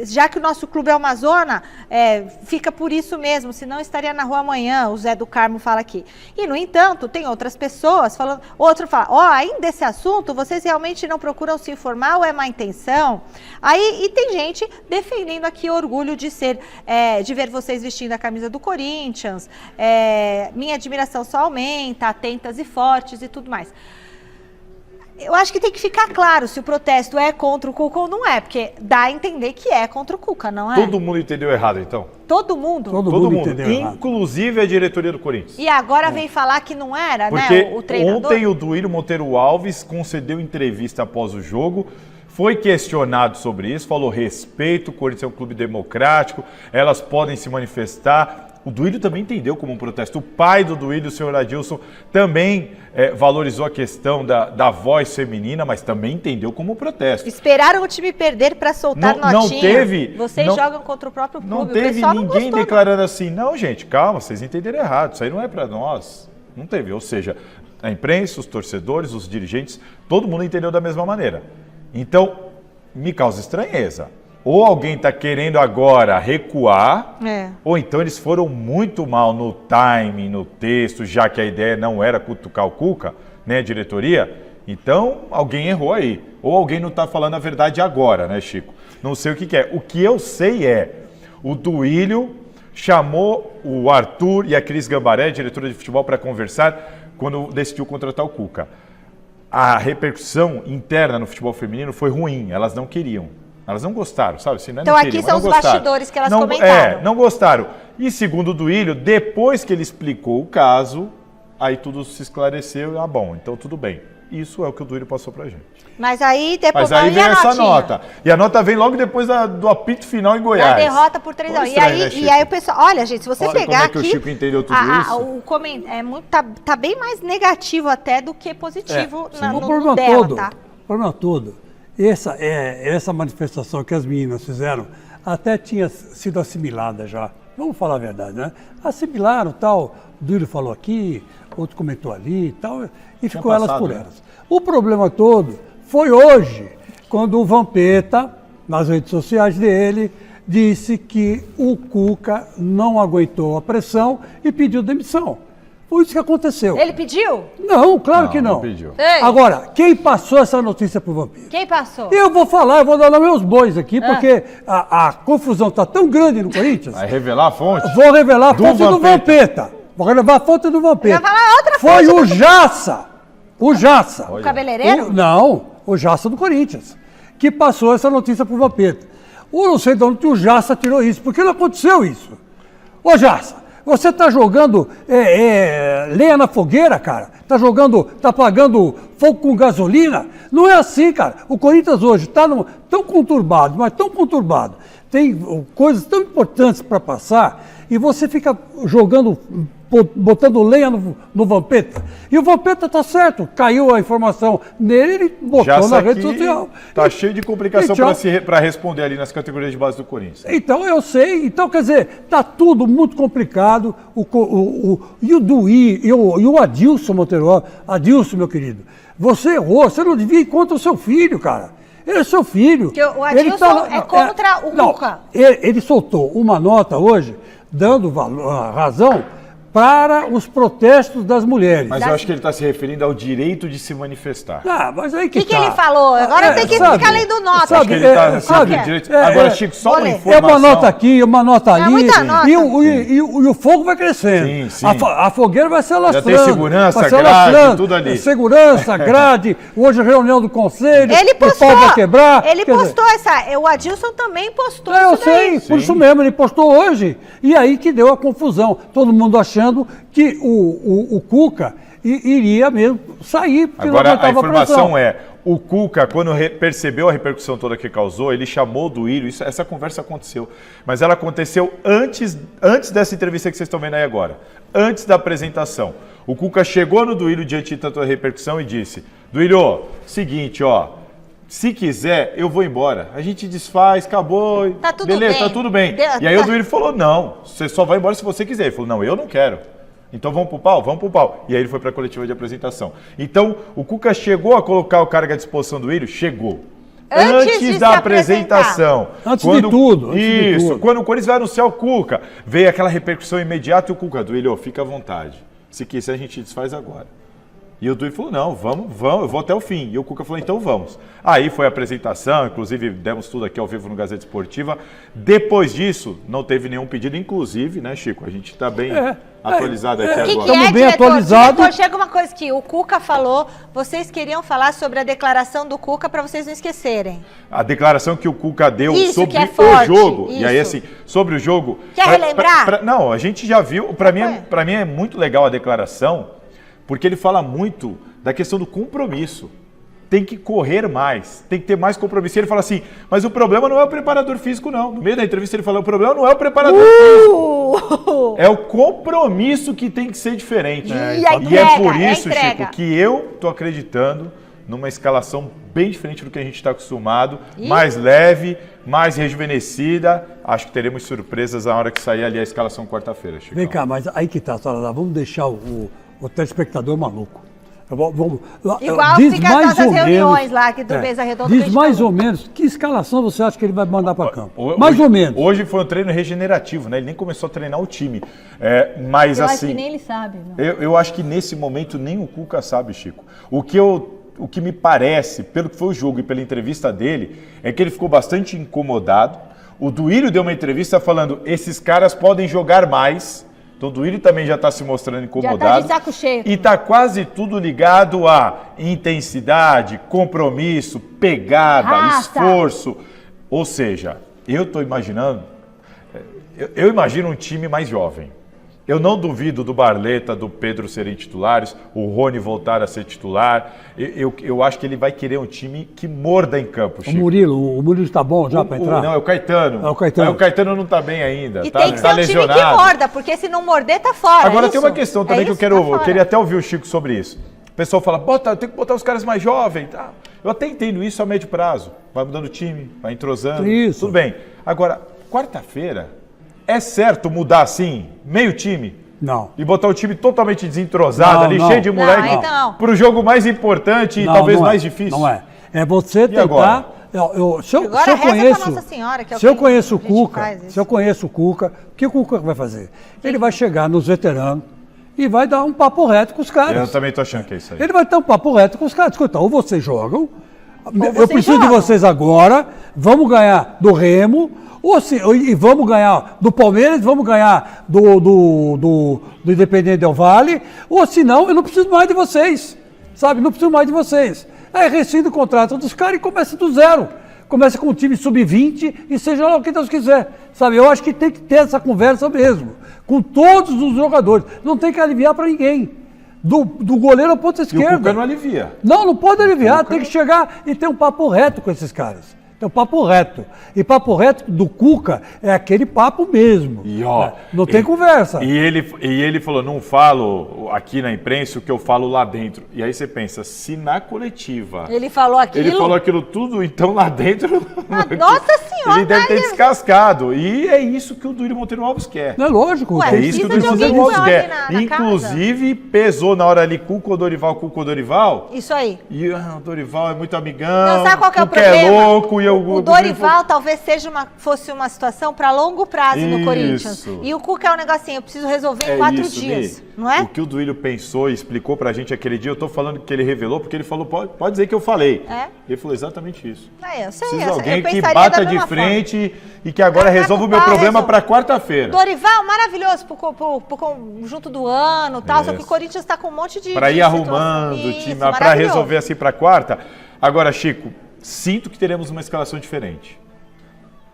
Já que o nosso clube é uma zona, fica por isso mesmo, senão estaria na rua amanhã, o Zé do Carmo fala aqui. E, no entanto, tem outras pessoas falando, outro fala, ainda esse assunto, assunto? Vocês realmente não procuram se informar ou é má intenção? Aí, e tem gente defendendo aqui o orgulho de ver vocês vestindo a camisa do Corinthians, minha admiração só aumenta, atentas e fortes e tudo mais. Eu acho que tem que ficar claro se o protesto é contra o Cuca ou não é, porque dá a entender que é contra o Cuca, não é? Todo mundo entendeu errado, então? Todo mundo? Todo mundo entendeu errado. Inclusive a diretoria do Corinthians. E agora vem falar que não era, porque né, o treinador? Ontem o Duílio Monteiro Alves concedeu entrevista após o jogo, foi questionado sobre isso, falou respeito, o Corinthians é um clube democrático, elas podem se manifestar. O Duílio também entendeu como um protesto. O pai do Duílio, o senhor Adilson, também valorizou a questão da voz feminina, mas também entendeu como um protesto. Esperaram o time perder para soltar notinha. Não teve... Vocês jogam contra o próprio clube. Não teve ninguém declarando assim, não, gente, calma, vocês entenderam errado, isso aí não é para nós. Não teve, ou seja, a imprensa, os torcedores, os dirigentes, todo mundo entendeu da mesma maneira. Então, me causa estranheza. Ou alguém está querendo agora recuar, ou então eles foram muito mal no timing, no texto, já que a ideia não era cutucar o Cuca, né, a diretoria. Então, alguém errou aí. Ou alguém não está falando a verdade agora, né, Chico? Não sei o que é. O que eu sei o Duílio chamou o Arthur e a Cris Gambaré, diretora de futebol, para conversar quando decidiu contratar o Cuca. A repercussão interna no futebol feminino foi ruim, elas não queriam. Elas não gostaram, sabe? Assim, então aqui são os bastidores que elas comentaram. Não gostaram. E segundo o Duílio, depois que ele explicou o caso, aí tudo se esclareceu e, bom, então tudo bem. Isso é o que o Duílio passou pra gente. Mas aí depois vem essa nota. E a nota vem logo depois do apito final em Goiás. A derrota por 3-1. E aí o pessoal, olha, gente, se você pegar como é que aqui, o Chico entendeu tudo isso? Tá bem mais negativo até do que positivo no dela, tá? O problema todo. Essa manifestação que as meninas fizeram até tinha sido assimilada já. Vamos falar a verdade, né? Assimilaram, tal. O Duílio falou aqui, outro comentou ali e tal, e ficou elas por elas. O problema todo foi hoje, quando o Vampeta, nas redes sociais dele, disse que o Cuca não aguentou a pressão e pediu demissão. Foi isso que aconteceu. Ele pediu? Não, claro que não. Não pediu. Agora, quem passou essa notícia pro Vampiro? Quem passou? Eu vou falar, eu vou dar meus bois aqui, porque a confusão está tão grande no Corinthians. Vai revelar a fonte? Vou revelar a fonte do Vampeta. Vou revelar a fonte do Vampeta. Vai falar outra fonte. Foi o Jaça. O Jaça. O cabeleireiro? Não, o Jaça do Corinthians, que passou essa notícia pro Vampeta. Eu não sei de onde o Jaça tirou isso, porque não aconteceu isso. Ô Jaça, você está jogando lenha na fogueira, cara? Está pagando fogo com gasolina? Não é assim, cara. O Corinthians hoje está tão conturbado, mas tão conturbado. Tem coisas tão importantes para passar e você fica jogando, botando lenha no Vampeta. E o Vampeta tá certo, caiu a informação nele, ele botou na rede social. Tá cheio de complicação para responder ali nas categorias de base do Corinthians. Então, eu sei. Então, quer dizer, tá tudo muito complicado. E o Adilson Monteiro, Adilson, meu querido, você errou, você não devia ir contra o seu filho, cara. Ele é seu filho. Porque o Adilson é contra o Cuca. Ele soltou uma nota hoje, dando razão para os protestos das mulheres. Mas eu acho que ele está se referindo ao direito de se manifestar. Mas aí O que ele falou? Agora tem que ficar lendo nota. Acho que ele está se referindo direito. Agora, Chico, só uma informação. É uma nota aqui, uma nota ali. Muita nota. E o fogo vai crescendo. Sim, sim. A fogueira vai se alastrando. Já tem segurança, grade, tudo ali. Segurança, grade. Hoje reunião do conselho. Ele postou. O pau vai quebrar. Ele postou o Adilson também postou eu sei, por isso mesmo. Ele postou hoje. E aí que deu a confusão. Todo mundo achando que o Cuca iria mesmo sair. Agora, a informação o Cuca, quando percebeu a repercussão toda que causou, ele chamou o Duílio, essa conversa aconteceu, mas ela aconteceu antes dessa entrevista que vocês estão vendo aí agora, antes da apresentação. O Cuca chegou no Duílio diante de tanta repercussão e disse, Duílio, seguinte, se quiser, eu vou embora. A gente desfaz, acabou. Tá tudo beleza, bem. Tá tudo bem. E aí o Duílio falou, não, você só vai embora se você quiser. Ele falou, não, eu não quero. Então vamos pro pau? Vamos pro pau. E aí ele foi para a coletiva de apresentação. Então, o Cuca chegou a colocar o cargo à disposição do Duílio? Chegou. Antes da apresentação. Antes de tudo. Isso. Quando o Corinthians vai anunciar o Cuca, veio aquela repercussão imediata e o Cuca, Duílio, fica à vontade. Se quiser, a gente desfaz agora. E o Duílio falou, não, vamos, eu vou até o fim. E o Cuca falou, então vamos. Aí foi a apresentação, inclusive demos tudo aqui ao vivo no Gazeta Esportiva. Depois disso, não teve nenhum pedido, inclusive, né, Chico? A gente está bem atualizado aqui agora. Estamos bem atualizados. Diretor, chega uma coisa que o Cuca falou, vocês queriam falar sobre a declaração do Cuca para vocês não esquecerem. A declaração que o Cuca deu sobre forte, o jogo. Isso. E aí, assim, sobre o jogo... Quer relembrar? Não, a gente já viu. Para mim é muito legal a declaração, porque ele fala muito da questão do compromisso. Tem que correr mais, tem que ter mais compromisso. E ele fala assim, mas o problema não é o preparador físico, não. No meio da entrevista ele falou, o problema não é o preparador físico. É o compromisso que tem que ser diferente. E é por isso, Chico, que eu tô acreditando numa escalação bem diferente do que a gente está acostumado, mais leve, mais rejuvenescida. Acho que teremos surpresas na hora que sair ali a escalação quarta-feira, Chico. Vem cá, mas aí que tá, vamos deixar o telespectador maluco. Igual diz fica mais nossas ou reuniões menos, lá, que do Mesa Redonda. Diz mais ou menos, que escalação você acha que ele vai mandar para campo? Mais ou menos. Hoje foi um treino regenerativo, né? Ele nem começou a treinar o time. Mas eu assim, acho que nem ele sabe. Eu acho que nesse momento nem o Cuca sabe, Chico. O que me parece, pelo que foi o jogo e pela entrevista dele, é que ele ficou bastante incomodado. O Duílio deu uma entrevista falando, esses caras podem jogar mais. Então o Duílio também já está se mostrando incomodado. Já está de saco cheio. E está quase tudo ligado a intensidade, compromisso, pegada, esforço. Ou seja, eu estou imaginando, eu imagino um time mais jovem. Eu não duvido do Barleta, do Pedro serem titulares, o Rony voltar a ser titular. Eu acho que ele vai querer um time que morda em campo, Chico. O Murilo está bom já para entrar? Não, é o Caetano. O Caetano não está bem ainda. E tem que ser um time que morda, porque se não morder, tá fora. Agora tem uma questão também que eu queria até ouvir o Chico sobre isso. O pessoal fala, tem que botar os caras mais jovens. Tá? Eu até entendo isso a médio prazo. Vai mudando o time, vai entrosando. Isso. Tudo bem. Agora, quarta-feira... É certo mudar assim, meio time? Não. E botar o time totalmente desentrosado cheio de moleque, para o jogo mais importante e talvez mais difícil? Não é. É você tentar... Se eu conheço o Cuca, o que o Cuca vai fazer? Ele vai chegar nos veteranos e vai dar um papo reto com os caras. Eu também estou achando que é isso aí. Ele vai dar um papo reto com os caras. Escuta, ou vocês jogam, eu preciso de vocês agora, vamos ganhar do Remo, e vamos ganhar do Palmeiras, vamos ganhar do Independente Del Valle, ou senão eu não preciso mais de vocês, sabe? Não preciso mais de vocês. Aí rescinde o contrato dos caras e começa do zero. Começa com um time sub-20 e seja lá o que Deus quiser, sabe? Eu acho que tem que ter essa conversa mesmo, com todos os jogadores. Não tem que aliviar para ninguém. Do goleiro à ponta esquerda. E o Cuca não alivia. Não pode aliviar, tem que chegar e ter um papo reto com esses caras. É um papo reto. E papo reto do Cuca é aquele papo mesmo. Não tem conversa. E ele falou, não falo aqui na imprensa o que eu falo lá dentro. E aí você pensa, se na coletiva... Ele falou aquilo tudo, então lá dentro... Nossa Senhora! Ele deve ter descascado. E é isso que o Duílio Monteiro Alves quer. É lógico. É isso que o Duílio Monteiro Alves quer. Inclusive, pesou na hora ali Cuca ou Dorival. Isso aí. E o Dorival é muito amigão. Não, sabe qual que é o Cuca problema? É louco e o Dorival talvez fosse uma situação para longo prazo no Corinthians. E o Cuca é um negocinho, eu preciso resolver em 4 dias, não é? O que o Duílio pensou e explicou pra gente aquele dia, eu tô falando que ele revelou, porque ele falou, pode dizer que eu falei. Ele falou exatamente isso. Eu sei, preciso de alguém que bata de frente e que agora resolva o meu problema para quarta-feira. Dorival, maravilhoso pro conjunto do ano, tal, só que o Corinthians tá com um monte de... Para ir arrumando o time, para resolver assim para quarta. Agora, Chico, sinto que teremos uma escalação diferente.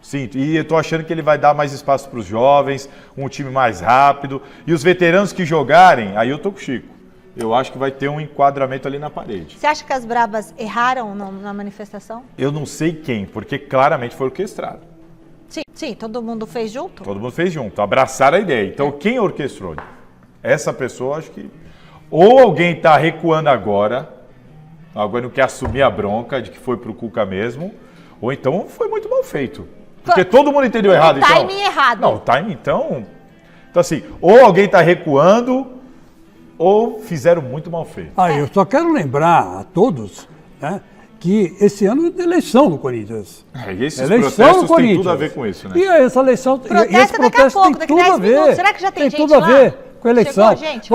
Sinto. E eu tô achando que ele vai dar mais espaço para os jovens, um time mais rápido. E os veteranos que jogarem, aí eu tô com o Chico. Eu acho que vai ter um enquadramento ali na parede. Você acha que as Brabas erraram na manifestação? Eu não sei quem, porque claramente foi orquestrado. Sim, todo mundo fez junto? Todo mundo fez junto, abraçaram a ideia. Então, quem orquestrou? Essa pessoa, acho que... Ou alguém está recuando agora não quer assumir a bronca de que foi pro Cuca mesmo, ou então foi muito mal feito. Porque todo mundo entendeu errado. O timing errado. Não, o timing, então... Então, assim, ou alguém está recuando, ou fizeram muito mal feito. Eu só quero lembrar a todos, né, que esse ano é eleição no Corinthians. E esses protestos têm tudo a ver com isso, né? E essa eleição, esse protesto tem tudo a ver. Minutos. Será que já tem gente tudo a ver com a eleição. Gente,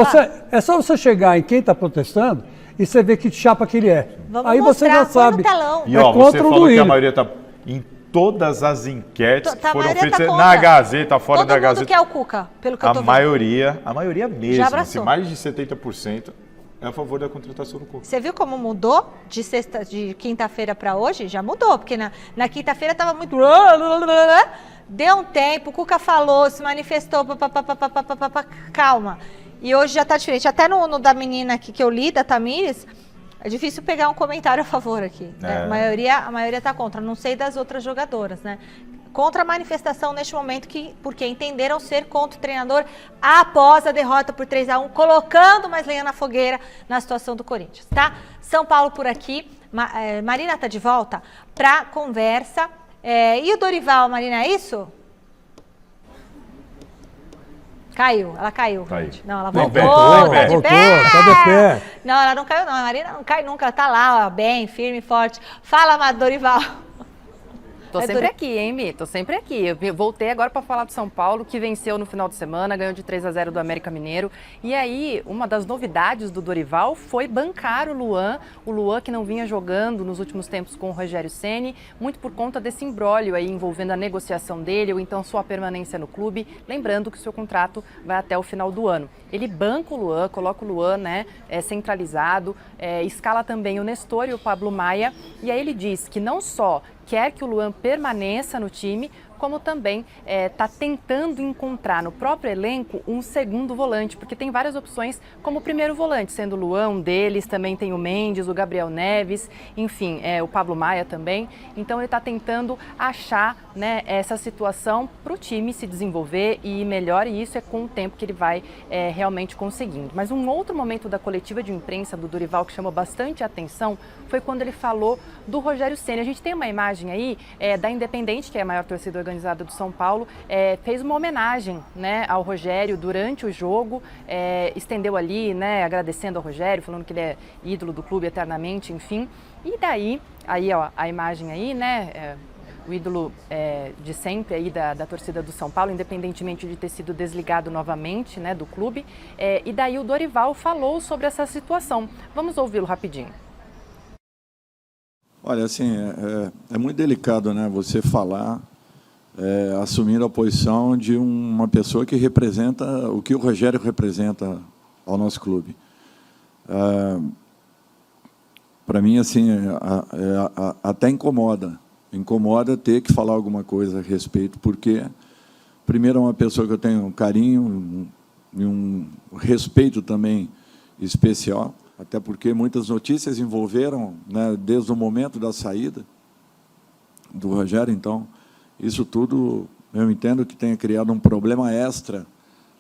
É só você chegar em quem está protestando e você vê que chapa que ele é. Vamos aí você já sabe. telão. E ó, contra você o falou Duílio. que a maioria tá em todas as enquetes que A foram maioria feitas tá contra. na Gazeta, fora Todo da mundo Gazeta. quer o Cuca, pelo que eu tô A vendo. maioria mesmo, Já assim, abraçou. mais de 70% é a favor da contratação do Cuca. Você viu como mudou de quinta-feira para hoje? Já mudou, porque na quinta-feira estava muito... Deu um tempo, o Cuca falou, se manifestou, calma. E hoje já está diferente. Até no da menina aqui que eu li, da Tamires, é difícil pegar um comentário a favor aqui. Né? A maioria está contra. Não sei das outras jogadoras, né? Contra a manifestação neste momento, porque entenderam ser contra o treinador após a derrota por 3-1, colocando mais lenha na fogueira na situação do Corinthians, tá? São Paulo por aqui. Marina tá de volta para conversa. E o Dorival, Marina, é isso? Caiu, ela caiu. Gente. Não, ela voltou, tá de pé. Tá de pé. Não, ela não caiu não, a Marina não cai nunca, ela tá lá, ó, bem, firme, forte. Fala, Dorival. Tô sempre aqui, hein, Mi? Tô sempre aqui. Eu voltei agora para falar do São Paulo, que venceu no final de semana, ganhou de 3-0 do América Mineiro. E aí, uma das novidades do Dorival foi bancar o Luan que não vinha jogando nos últimos tempos com o Rogério Ceni, muito por conta desse imbróglio aí envolvendo a negociação dele ou então sua permanência no clube. Lembrando que o seu contrato vai até o final do ano. Ele banca o Luan, coloca o Luan, né, centralizado, escala também o Nestor e o Pablo Maia. E aí ele diz que não só quer que o Luan permaneça no time, como também está tentando encontrar no próprio elenco um segundo volante, porque tem várias opções como primeiro volante, sendo o Luan um deles, também tem o Mendes, o Gabriel Neves, enfim, o Pablo Maia também. Então ele está tentando achar, né, essa situação para o time se desenvolver e ir melhor, e isso é com o tempo que ele vai realmente conseguindo. Mas um outro momento da coletiva de imprensa do Dorival que chamou bastante atenção foi quando ele falou do Rogério Ceni. A gente tem uma imagem aí da Independente, que é a maior torcida organizada do São Paulo, fez uma homenagem, né, ao Rogério durante o jogo, estendeu ali, né, agradecendo ao Rogério, falando que ele é ídolo do clube eternamente, enfim. E daí, aí ó, a imagem aí, né, o ídolo de sempre aí da torcida do São Paulo, independentemente de ter sido desligado novamente, né, do clube. E daí o Dorival falou sobre essa situação. Vamos ouvi-lo rapidinho. Olha, assim, é muito delicado, né, você falar, assumindo a posição de uma pessoa que representa o que o Rogério representa ao nosso clube. Para mim, assim, até incomoda ter que falar alguma coisa a respeito, porque, primeiro, é uma pessoa que eu tenho um carinho e um respeito também especial, até porque muitas notícias envolveram, né, desde o momento da saída do Rogério. Então, isso tudo, eu entendo que tenha criado um problema extra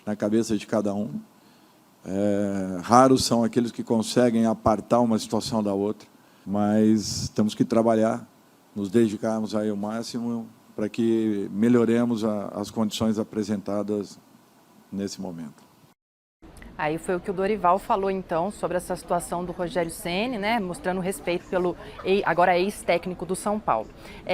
na cabeça de cada um. Raros são aqueles que conseguem apartar uma situação da outra, mas temos que trabalhar, nos dedicarmos aí ao máximo para que melhoremos as condições apresentadas nesse momento. Aí foi o que o Dorival falou, então, sobre essa situação do Rogério Ceni, né, mostrando respeito pelo agora ex-técnico do São Paulo.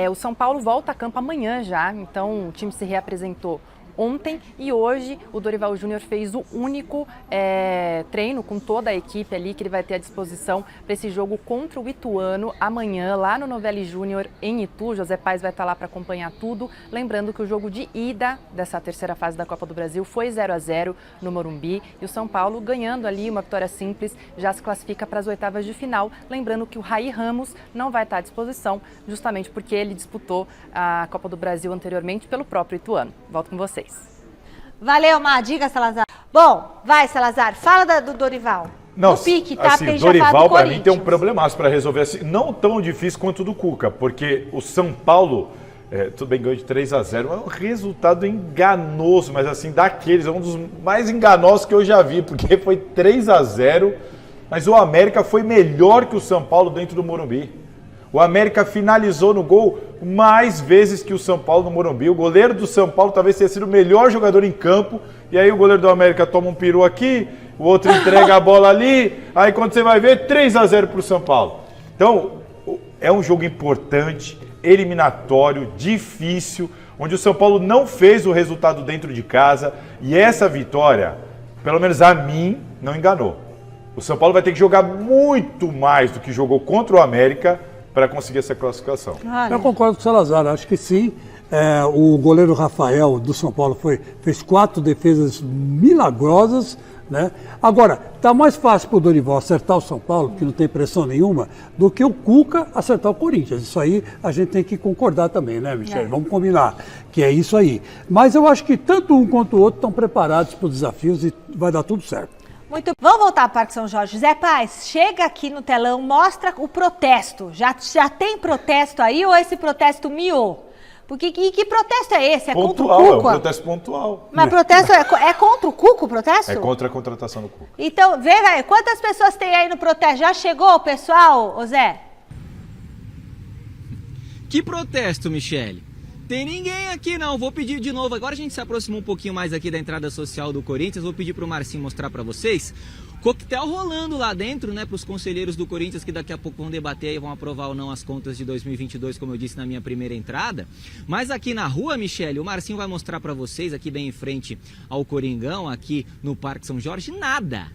O São Paulo volta a campo amanhã já, então o time se reapresentou ontem e hoje o Dorival Júnior fez o único treino com toda a equipe ali que ele vai ter à disposição para esse jogo contra o Ituano amanhã lá no Novelli Júnior em Itu. José Paes vai estar lá para acompanhar tudo. Lembrando que o jogo de ida dessa terceira fase da Copa do Brasil foi 0-0 no Morumbi e o São Paulo, ganhando ali uma vitória simples, já se classifica para as oitavas de final. Lembrando que o Raí Ramos não vai estar à disposição justamente porque ele disputou a Copa do Brasil anteriormente pelo próprio Ituano. Volto com vocês. Valeu, Má. Diga, Salazar. Bom, vai, Salazar. Fala do Dorival. Não, no pique, tá? Assim, Dorival, para mim, tem um problemaço para resolver. Assim, não tão difícil quanto o do Cuca, porque o São Paulo, tudo bem, ganhou de 3-0, é um resultado enganoso, mas assim, daqueles, é um dos mais enganosos que eu já vi, porque foi 3-0, mas o América foi melhor que o São Paulo dentro do Morumbi. O América finalizou no gol mais vezes que o São Paulo no Morumbi. O goleiro do São Paulo talvez tenha sido o melhor jogador em campo. E aí o goleiro do América toma um peru aqui, o outro entrega a bola ali. Aí quando você vai ver, 3-0 para o São Paulo. Então, é um jogo importante, eliminatório, difícil, onde o São Paulo não fez o resultado dentro de casa. E essa vitória, pelo menos a mim, não enganou. O São Paulo vai ter que jogar muito mais do que jogou contra o América para conseguir essa classificação. Eu concordo com o Salazar, acho que sim. O goleiro Rafael do São Paulo fez 4 defesas milagrosas, né? Agora, está mais fácil para o Dorival acertar o São Paulo, que não tem pressão nenhuma, do que o Cuca acertar o Corinthians. Isso aí a gente tem que concordar também, né, Michele? Vamos combinar que é isso aí. Mas eu acho que tanto um quanto o outro estão preparados para os desafios e vai dar tudo certo. Muito. Vamos voltar para o Parque São Jorge. Zé Paz, chega aqui no telão, mostra o protesto. Já tem protesto aí ou esse protesto miou? Porque que protesto é esse? É pontual, contra o Cuca? É um protesto pontual. Mas protesto é contra o Cuca o protesto? É contra a contratação do Cuca. Então, vê, velho, quantas pessoas tem aí no protesto? Já chegou o pessoal, ô Zé? Que protesto, Michele? Tem ninguém aqui não, vou pedir de novo. Agora a gente se aproximou um pouquinho mais aqui da entrada social do Corinthians. Vou pedir pro Marcinho mostrar para vocês. Coquetel rolando lá dentro, né, para os conselheiros do Corinthians que daqui a pouco vão debater e vão aprovar ou não as contas de 2022, como eu disse na minha primeira entrada. Mas aqui na rua, Michele, o Marcinho vai mostrar para vocês, aqui bem em frente ao Coringão, aqui no Parque São Jorge, nada,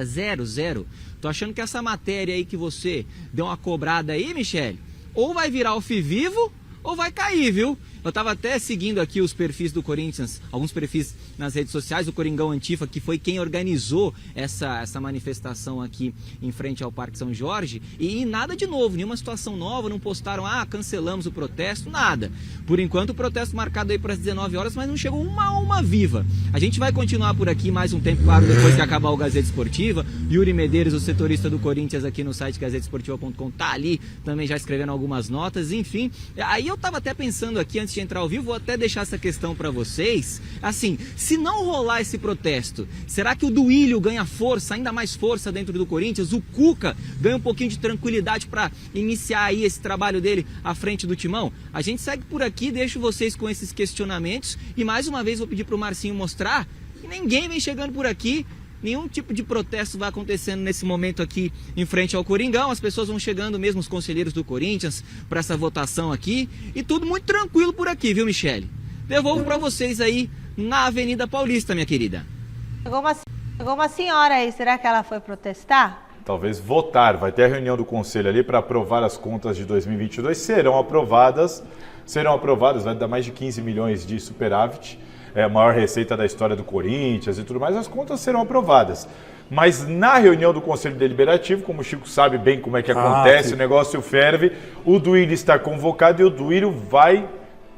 zero. Tô achando que essa matéria aí que você deu uma cobrada aí, Michele, ou vai virar vivo ou vai cair, viu? Eu tava até seguindo aqui os perfis do Corinthians, alguns perfis nas redes sociais, o Coringão Antifa, que foi quem organizou essa manifestação aqui em frente ao Parque São Jorge, e nada de novo, nenhuma situação nova, não postaram, cancelamos o protesto, nada. Por enquanto o protesto marcado aí para as 19 horas, mas não chegou uma alma viva. A gente vai continuar por aqui mais um tempo, claro, depois que acabar o Gazeta Esportiva. Yuri Medeiros, o setorista do Corinthians aqui no site gazetesportiva.com, tá ali também já escrevendo algumas notas, enfim. Aí eu tava até pensando aqui, antes de entrar ao vivo, vou até deixar essa questão para vocês. Assim, se não rolar esse protesto, será que o Duílio ganha força, ainda mais força dentro do Corinthians? O Cuca ganha um pouquinho de tranquilidade para iniciar aí esse trabalho dele à frente do timão? A gente segue por aqui, deixo vocês com esses questionamentos e mais uma vez vou pedir pro Marcinho mostrar que ninguém vem chegando por aqui. Nenhum tipo de protesto vai acontecendo nesse momento aqui em frente ao Coringão. As pessoas vão chegando, mesmo os conselheiros do Corinthians, para essa votação aqui. E tudo muito tranquilo por aqui, viu, Michele? Devolvo para vocês aí na Avenida Paulista, minha querida. Chegou uma senhora aí, será que ela foi protestar? Talvez votar. Vai ter a reunião do Conselho ali para aprovar as contas de 2022. Serão aprovadas, vai dar mais de 15 milhões de superávit. É a maior receita da história do Corinthians e tudo mais, as contas serão aprovadas. Mas na reunião do Conselho Deliberativo, como o Chico sabe bem como é que acontece, o negócio ferve, o Duílio está convocado e o Duílio vai,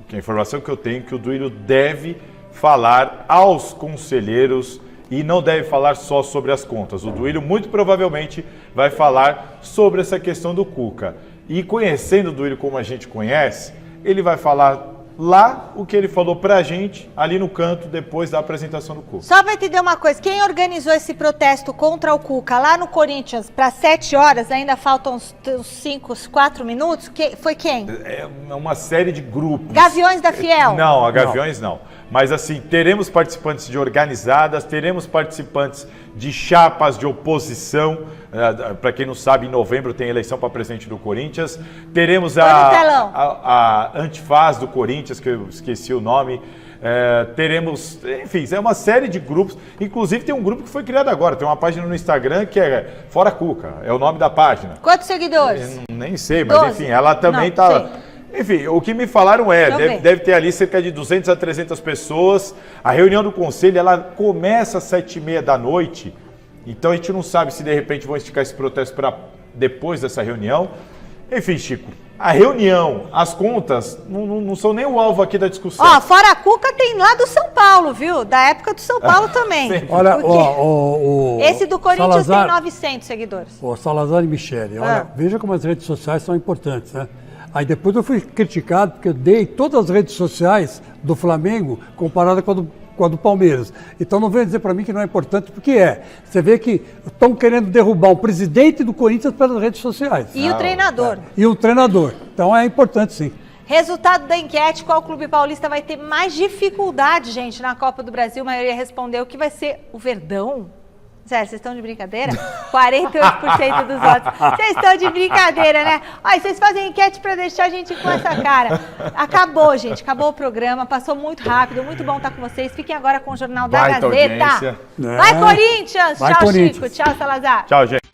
que a informação que eu tenho, que o Duílio deve falar aos conselheiros e não deve falar só sobre as contas. O Duílio muito provavelmente vai falar sobre essa questão do Cuca. E conhecendo o Duílio como a gente conhece, ele vai falar lá o que ele falou pra gente, ali no canto, depois da apresentação do Cuca. Só pra entender uma coisa, quem organizou esse protesto contra o Cuca lá no Corinthians para 7 horas, ainda faltam uns 5, 4 minutos, foi quem? É uma série de grupos. Gaviões da Fiel? Não, a Gaviões não. Mas assim, teremos participantes de organizadas, teremos participantes de chapas de oposição. Para quem não sabe, em novembro tem eleição para presidente do Corinthians. Teremos a Antifaz do Corinthians, que eu esqueci o nome. Teremos, enfim, é uma série de grupos. Inclusive tem um grupo que foi criado agora. Tem uma página no Instagram que é Fora Cuca, é o nome da página. Quantos seguidores? Nem sei, mas 12. Enfim, ela também está... Enfim, o que me falaram deve ter ali cerca de 200 a 300 pessoas. A reunião do conselho, ela começa às 7h30 da noite. Então a gente não sabe se de repente vão esticar esse protesto para depois dessa reunião. Enfim, Chico, a reunião, as contas, não são nem o alvo aqui da discussão. Ó, fora a Cuca tem lá do São Paulo, viu? Da época do São Paulo também. Olha, esse do Corinthians Salazar, tem 900 seguidores. Salazar e Michele, olha, veja como as redes sociais são importantes, né? Aí depois eu fui criticado porque eu dei todas as redes sociais do Flamengo comparada com a do Palmeiras. Então não venha dizer para mim que não é importante, porque é. Você vê que estão querendo derrubar o presidente do Corinthians pelas redes sociais. E o treinador. E o treinador. Então é importante, sim. Resultado da enquete, qual clube paulista vai ter mais dificuldade, gente, na Copa do Brasil? A maioria respondeu que vai ser o Verdão. Sério, vocês estão de brincadeira? 48% dos votos. Vocês estão de brincadeira, né? Olha, vocês fazem enquete pra deixar a gente com essa cara. Acabou, gente. Acabou o programa. Passou muito rápido. Muito bom estar com vocês. Fiquem agora com o Jornal da Gazeta. Audiência. Vai, Corinthians! Vai, Tchau, Corinthians. Chico. Tchau, Salazar. Tchau, gente.